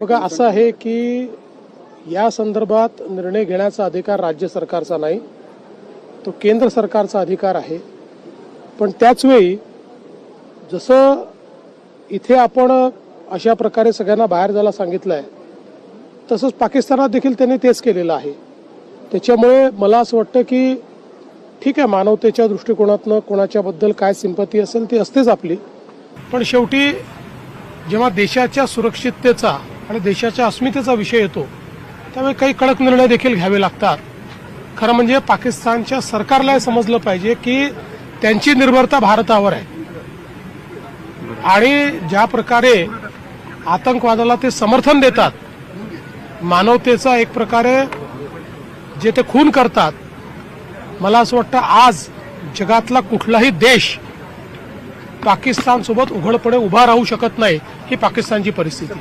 बघा असं आहे की या संदर्भात निर्णय घेण्याचा अधिकार राज्य सरकारचा नाही, तो केंद्र सरकारचा अधिकार आहे। पण त्याच वेळी जसं इथे आपण अशा प्रकारे सगळ्यांना बाहेर जायला सांगितलंय, तसंच पाकिस्तानात देखील त्यांनी तेच केलेलं आहे। त्याच्यामुळे मला असं वाटतं की ठीक आहे, मानवतेच्या दृष्टिकोनातनं कोणाच्याबद्दल काय सिंपती असेल ती असतेच आपली, पण शेवटी जेव्हा देशाच्या सुरक्षिततेचा आणि देशाच्या अस्मितेचा विषय येतो त्यावेळी काही कडक निर्णय देखील घ्यावे लागतात। खरं म्हणजे पाकिस्तानच्या सरकारला समजलं पाहिजे की त्यांची निर्भरता भारतावर आहे आणि ज्या प्रकारे आतंकवादाला ते समर्थन देतात, मानवतेचा एक प्रकारे जे ते खून करतात, मला असं वाटतं आज जगातला कुठलाही देश पाकिस्तान सोबत उघडपणे उभा राहू शकत नाही। ही पाकिस्तानची परिस्थिती।